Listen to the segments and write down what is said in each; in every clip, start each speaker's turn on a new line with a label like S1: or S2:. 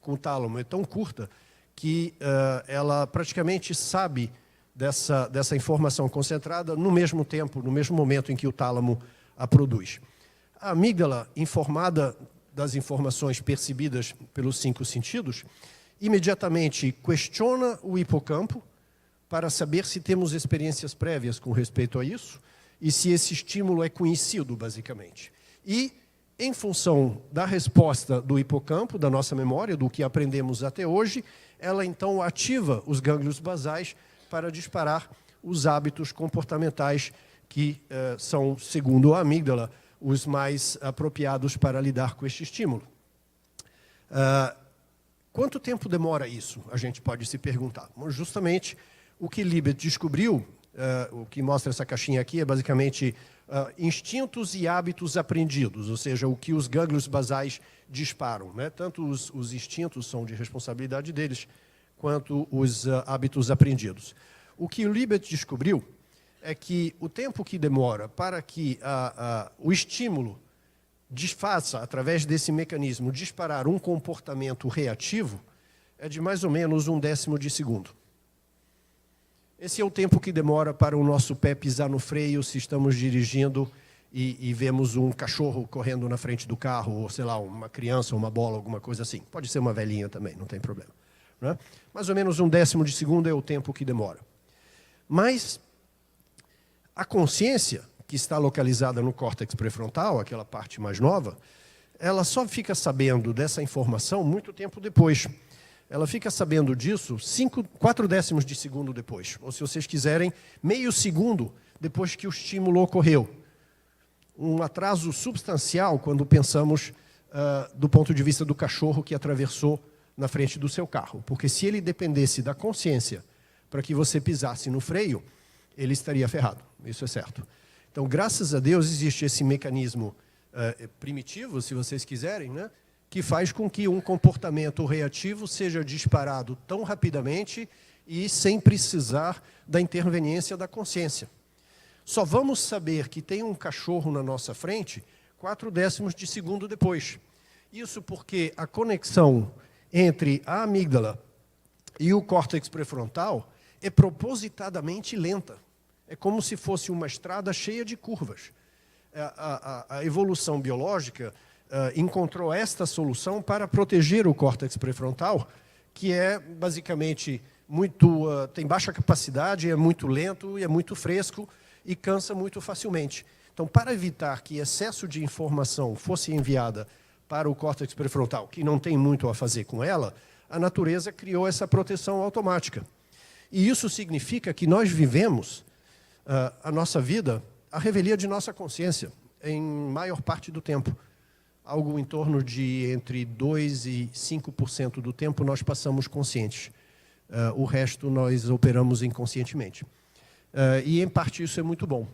S1: com o tálamo é tão curta que ela praticamente sabe dessa informação concentrada no mesmo tempo, no mesmo momento em que o tálamo a produz. A amígdala, informada das informações percebidas pelos 5 sentidos, imediatamente questiona o hipocampo para saber se temos experiências prévias com respeito a isso e se esse estímulo é conhecido, basicamente. E, em função da resposta do hipocampo, da nossa memória, do que aprendemos até hoje, ela então ativa os gânglios basais para disparar os hábitos comportamentais que são, segundo a amígdala, os mais apropriados para lidar com este estímulo. Quanto tempo demora isso? A gente pode se perguntar. Justamente o que Libet descobriu, o que mostra essa caixinha aqui, é basicamente instintos e hábitos aprendidos, ou seja, o que os gânglios basais disparam, né? Tanto os instintos são de responsabilidade deles, quanto os hábitos aprendidos. O que Libet descobriu é que o tempo que demora para que o estímulo faça, através desse mecanismo, disparar um comportamento reativo é de mais ou menos 1/10 de segundo. Esse é o tempo que demora para o nosso pé pisar no freio se estamos dirigindo e vemos um cachorro correndo na frente do carro, ou, sei lá, uma criança, uma bola, alguma coisa assim. Pode ser uma velhinha também, não tem problema, né? Mais ou menos 1/10 de segundo é o tempo que demora. Mas a consciência, que está localizada no córtex pré-frontal, aquela parte mais nova, ela só fica sabendo dessa informação muito tempo depois. Ela fica sabendo disso 4/10 de segundo depois. Ou, se vocês quiserem, meio segundo depois que o estímulo ocorreu. Um atraso substancial quando pensamos do ponto de vista do cachorro que atravessou na frente do seu carro. Porque se ele dependesse da consciência para que você pisasse no freio, ele estaria ferrado. Isso é certo. Então, graças a Deus, existe esse mecanismo primitivo, se vocês quiserem, né, que faz com que um comportamento reativo seja disparado tão rapidamente e sem precisar da interveniência da consciência. Só vamos saber que tem um cachorro na nossa frente 4/10 de segundo depois. Isso porque a conexão entre a amígdala e o córtex pré-frontal é propositadamente lenta. É como se fosse uma estrada cheia de curvas. A evolução biológica encontrou esta solução para proteger o córtex pré-frontal, que é basicamente tem baixa capacidade, é muito lento e é muito fresco e cansa muito facilmente. Então, para evitar que excesso de informação fosse enviada para o córtex pré-frontal, que não tem muito a fazer com ela, a natureza criou essa proteção automática. E isso significa que nós vivemos a nossa vida, a revelia de nossa consciência, em maior parte do tempo. Algo em torno de entre 2% e 5% do tempo nós passamos conscientes. O resto nós operamos inconscientemente. E, em parte, isso é muito bom,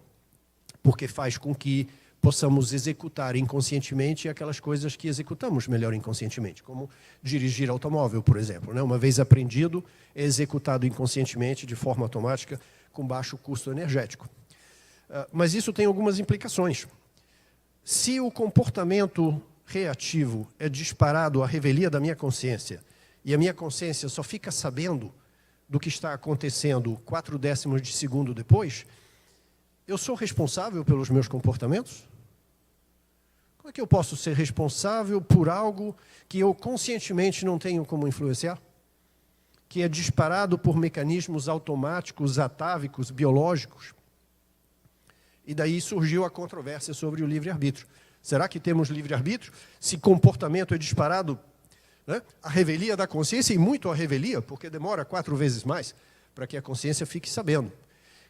S1: porque faz com que possamos executar inconscientemente aquelas coisas que executamos melhor inconscientemente, como dirigir automóvel, por exemplo, né? Uma vez aprendido, é executado inconscientemente, de forma automática, com baixo custo energético. Mas isso tem algumas implicações. Se o comportamento reativo é disparado à revelia da minha consciência, e a minha consciência só fica sabendo do que está acontecendo 4/10 de segundo depois, eu sou responsável pelos meus comportamentos? Como é que eu posso ser responsável por algo que eu conscientemente não tenho como influenciar? Que é disparado por mecanismos automáticos, atávicos, biológicos. E daí surgiu a controvérsia sobre o livre-arbítrio. Será que temos livre-arbítrio? Se comportamento é disparado, né, a revelia da consciência, e muito a revelia, porque demora 4 vezes mais para que a consciência fique sabendo.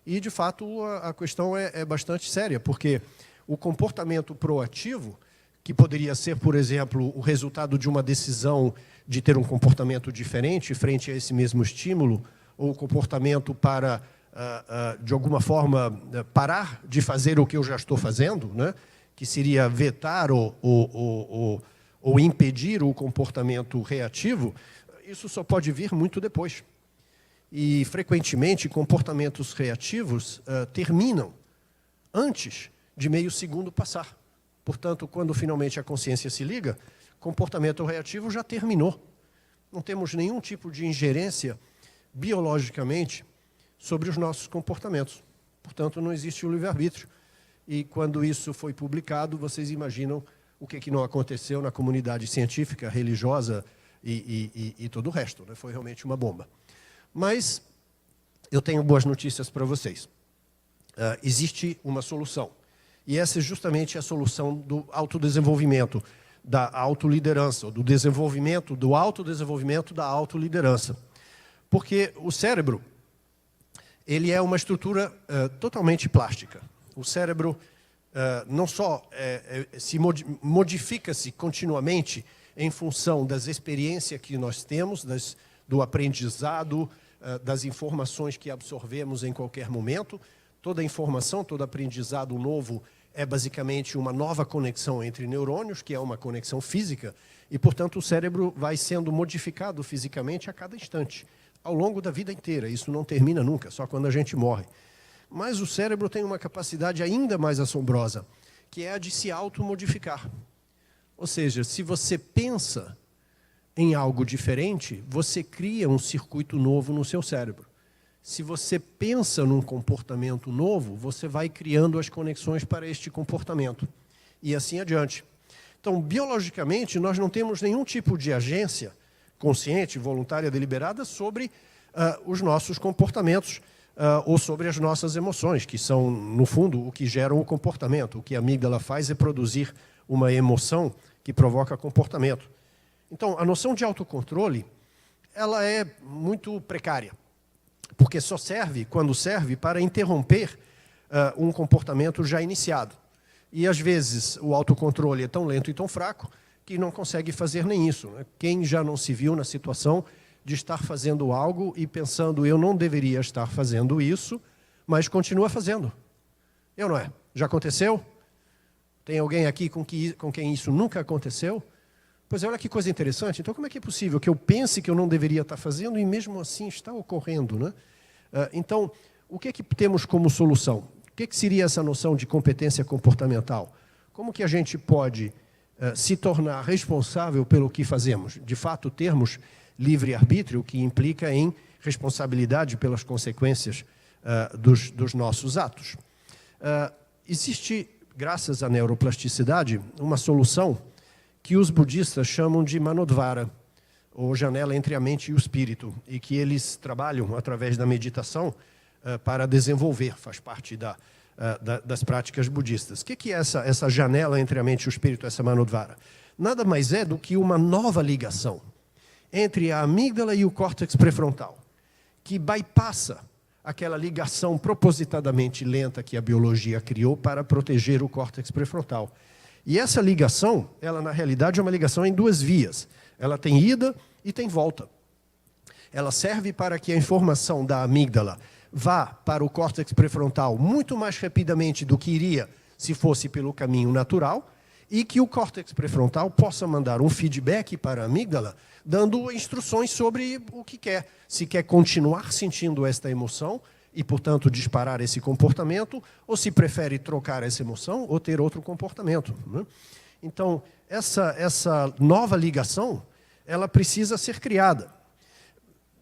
S1: E, de fato, a questão é bastante séria, porque o comportamento proativo, que poderia ser, por exemplo, o resultado de uma decisão de ter um comportamento diferente frente a esse mesmo estímulo, ou o comportamento para, de alguma forma, parar de fazer o que eu já estou fazendo, né? Que seria vetar ou impedir o comportamento reativo, isso só pode vir muito depois. E, frequentemente, comportamentos reativos terminam antes de meio segundo passar. Portanto, quando finalmente a consciência se liga, comportamento reativo já terminou. Não temos nenhum tipo de ingerência biologicamente sobre os nossos comportamentos. Portanto, não existe o livre-arbítrio. E quando isso foi publicado, vocês imaginam o que não aconteceu na comunidade científica, religiosa e todo o resto, né? Foi realmente uma bomba. Mas eu tenho boas notícias para vocês. Existe uma solução. E essa é justamente a solução do autodesenvolvimento, da autoliderança, do desenvolvimento, do autodesenvolvimento da autoliderança. Porque o cérebro, ele é uma estrutura totalmente plástica. O cérebro não só modifica-se continuamente em função das experiências que nós temos, do aprendizado, das informações que absorvemos em qualquer momento. Toda informação, todo aprendizado novo é basicamente uma nova conexão entre neurônios, que é uma conexão física, e, portanto, o cérebro vai sendo modificado fisicamente a cada instante, ao longo da vida inteira. Isso não termina nunca, só quando a gente morre. Mas o cérebro tem uma capacidade ainda mais assombrosa, que é a de se automodificar. Ou seja, se você pensa em algo diferente, você cria um circuito novo no seu cérebro. Se você pensa num comportamento novo, você vai criando as conexões para este comportamento. E assim adiante. Então, biologicamente, nós não temos nenhum tipo de agência consciente, voluntária, deliberada sobre os nossos comportamentos ou sobre as nossas emoções, que são, no fundo, o que geram o comportamento. O que a amígdala faz é produzir uma emoção que provoca comportamento. Então, a noção de autocontrole, ela é muito precária, porque só serve, quando serve, para interromper um comportamento já iniciado. E, às vezes, o autocontrole é tão lento e tão fraco que não consegue fazer nem isso, né? Quem já não se viu na situação de estar fazendo algo e pensando, eu não deveria estar fazendo isso, mas continua fazendo? Eu não é? Já aconteceu? Tem alguém aqui com quem isso nunca aconteceu? Pois é, olha que coisa interessante. Então, como é que é possível que eu pense que eu não deveria estar fazendo e mesmo assim está ocorrendo, né? Então, o que é que temos como solução? O que é que seria essa noção de competência comportamental? Como que a gente pode se tornar responsável pelo que fazemos? De fato, termos livre-arbítrio, que implica em responsabilidade pelas consequências dos nossos atos. Existe, graças à neuroplasticidade, uma solução que os budistas chamam de Manodvara, ou janela entre a mente e o espírito, e que eles trabalham através da meditação para desenvolver, faz parte das práticas budistas. O que é essa janela entre a mente e o espírito, essa Manodvara? Nada mais é do que uma nova ligação entre a amígdala e o córtex pré-frontal, que bypassa aquela ligação propositadamente lenta que a biologia criou para proteger o córtex pré-frontal. E essa ligação, ela na realidade é uma ligação em duas vias. Ela tem ida e tem volta. Ela serve para que a informação da amígdala vá para o córtex pré-frontal muito mais rapidamente do que iria se fosse pelo caminho natural, e que o córtex pré-frontal possa mandar um feedback para a amígdala, dando instruções sobre o que quer. Se quer continuar sentindo esta emoção e, portanto, disparar esse comportamento, ou se prefere trocar essa emoção ou ter outro comportamento, né? Então, essa nova ligação, ela precisa ser criada.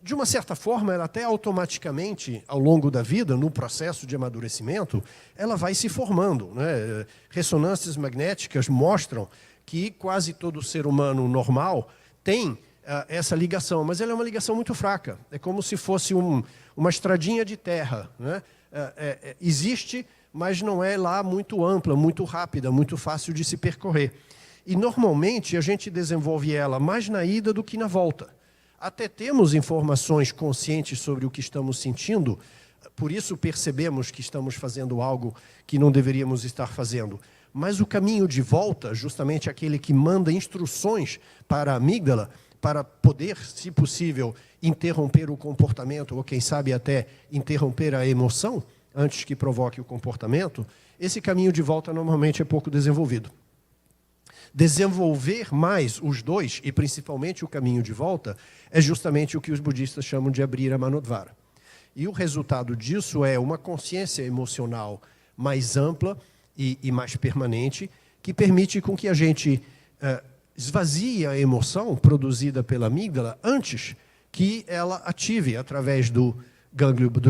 S1: De uma certa forma, ela até automaticamente, ao longo da vida, no processo de amadurecimento, ela vai se formando, né? Ressonâncias magnéticas mostram que quase todo ser humano normal tem essa ligação, mas ela é uma ligação muito fraca. É como se fosse uma estradinha de terra, né? Existe, mas não é lá muito ampla, muito rápida, muito fácil de se percorrer. E, normalmente, a gente desenvolve ela mais na ida do que na volta. Até temos informações conscientes sobre o que estamos sentindo, por isso percebemos que estamos fazendo algo que não deveríamos estar fazendo. Mas o caminho de volta, justamente aquele que manda instruções para a amígdala, para poder, se possível, interromper o comportamento, ou quem sabe até interromper a emoção, antes que provoque o comportamento, esse caminho de volta normalmente é pouco desenvolvido. Desenvolver mais os dois, e principalmente o caminho de volta, é justamente o que os budistas chamam de abrir a Manodvara. E o resultado disso é uma consciência emocional mais ampla e mais permanente, que permite com que a gente esvazie a emoção produzida pela amígdala antes que ela ative, através dos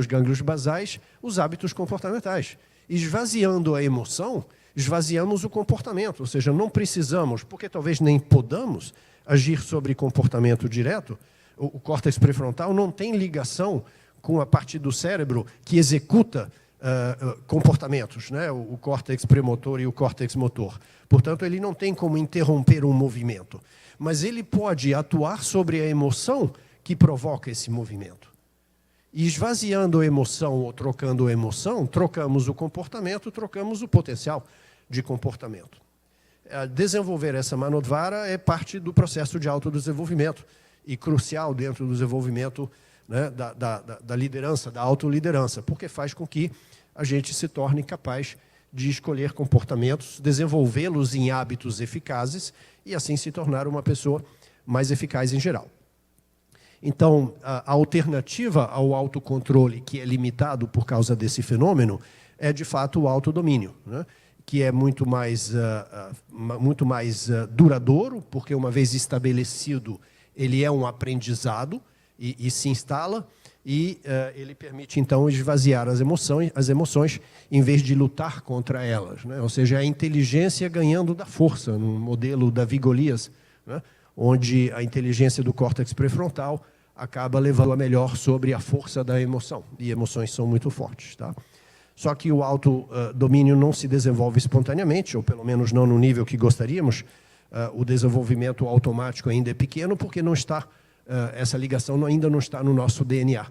S1: gânglios basais, os hábitos comportamentais. Esvaziando a emoção, esvaziamos o comportamento, ou seja, não precisamos, porque talvez nem podamos, agir sobre comportamento direto. O córtex pré-frontal não tem ligação com a parte do cérebro que executa comportamentos, né? O córtex premotor e o córtex motor. Portanto, ele não tem como interromper um movimento, mas ele pode atuar sobre a emoção que provoca esse movimento. E esvaziando a emoção ou trocando a emoção, trocamos o comportamento, trocamos o potencial de comportamento. Desenvolver essa Manodvara é parte do processo de autodesenvolvimento e crucial dentro do desenvolvimento, né, da liderança, da autoliderança, porque faz com que a gente se torne capaz de escolher comportamentos, desenvolvê-los em hábitos eficazes e assim se tornar uma pessoa mais eficaz em geral. Então, a alternativa ao autocontrole, que é limitado por causa desse fenômeno, é, de fato, o autodomínio, né? Que é muito mais duradouro, porque, uma vez estabelecido, ele é um aprendizado e se instala, e ele permite, então, esvaziar as emoções em vez de lutar contra elas, né? Ou seja, a inteligência ganhando da força, no modelo Davi Golias, né? Onde a inteligência do córtex pré-frontal acaba levando a melhor sobre a força da emoção, e emoções são muito fortes, tá? Só que o autodomínio não se desenvolve espontaneamente, ou pelo menos não no nível que gostaríamos. O desenvolvimento automático ainda é pequeno, porque não está, essa ligação ainda não está no nosso DNA.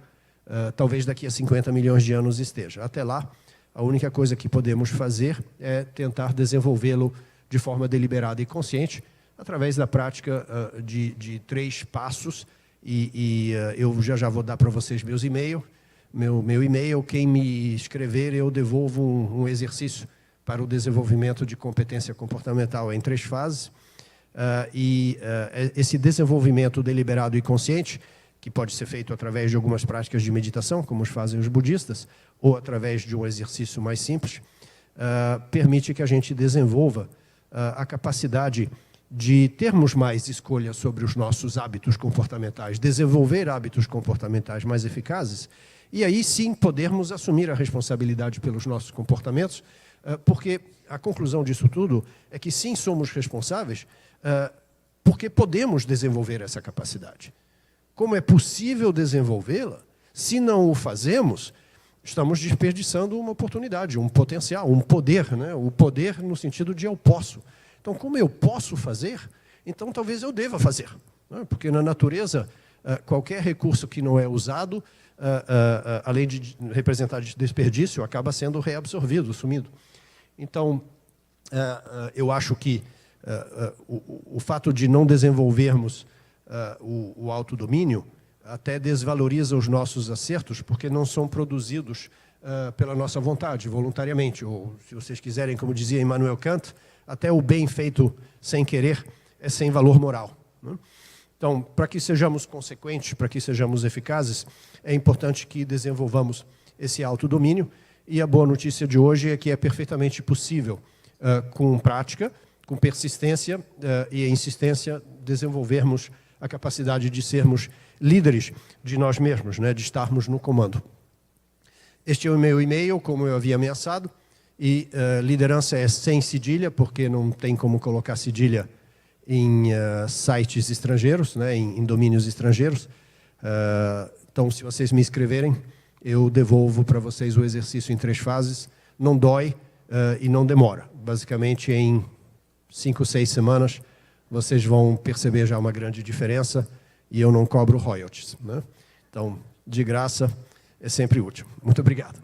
S1: Talvez daqui a 50 milhões de anos esteja. Até lá, a única coisa que podemos fazer é tentar desenvolvê-lo de forma deliberada e consciente, através da prática de 3 passos, eu já vou dar para vocês meus e-mails. Meu e-mail, quem me escrever, eu devolvo um exercício para o desenvolvimento de competência comportamental em 3 fases. Esse desenvolvimento deliberado e consciente, que pode ser feito através de algumas práticas de meditação, como os fazem os budistas, ou através de um exercício mais simples, permite que a gente desenvolva a capacidade de termos mais escolha sobre os nossos hábitos comportamentais, desenvolver hábitos comportamentais mais eficazes, e aí sim podermos assumir a responsabilidade pelos nossos comportamentos, porque a conclusão disso tudo é que sim, somos responsáveis, porque podemos desenvolver essa capacidade. Como é possível desenvolvê-la, se não o fazemos, estamos desperdiçando uma oportunidade, um potencial, um poder, né? O poder no sentido de eu posso. Então, como eu posso fazer, então talvez eu deva fazer, né? Porque na natureza, qualquer recurso que não é usado, além de representar desperdício, acaba sendo reabsorvido, sumido. Então, eu acho que o fato de não desenvolvermos o autodomínio até desvaloriza os nossos acertos, porque não são produzidos pela nossa vontade, voluntariamente. Ou, se vocês quiserem, como dizia Immanuel Kant, até o bem feito sem querer é sem valor moral, né? Então, para que sejamos consequentes, para que sejamos eficazes, é importante que desenvolvamos esse autodomínio. E a boa notícia de hoje é que é perfeitamente possível, com prática, com persistência e insistência, desenvolvermos a capacidade de sermos líderes de nós mesmos, né, de estarmos no comando. Este é o meu e-mail, como eu havia ameaçado, e liderança é sem cedilha, porque não tem como colocar cedilha em sites estrangeiros, né, em domínios estrangeiros. Então, se vocês me escreverem, eu devolvo para vocês o exercício em 3 fases. Não dói e não demora. Basicamente, em 5, 6 semanas, vocês vão perceber já uma grande diferença, e eu não cobro royalties, né? Então, de graça, é sempre útil. Muito obrigado.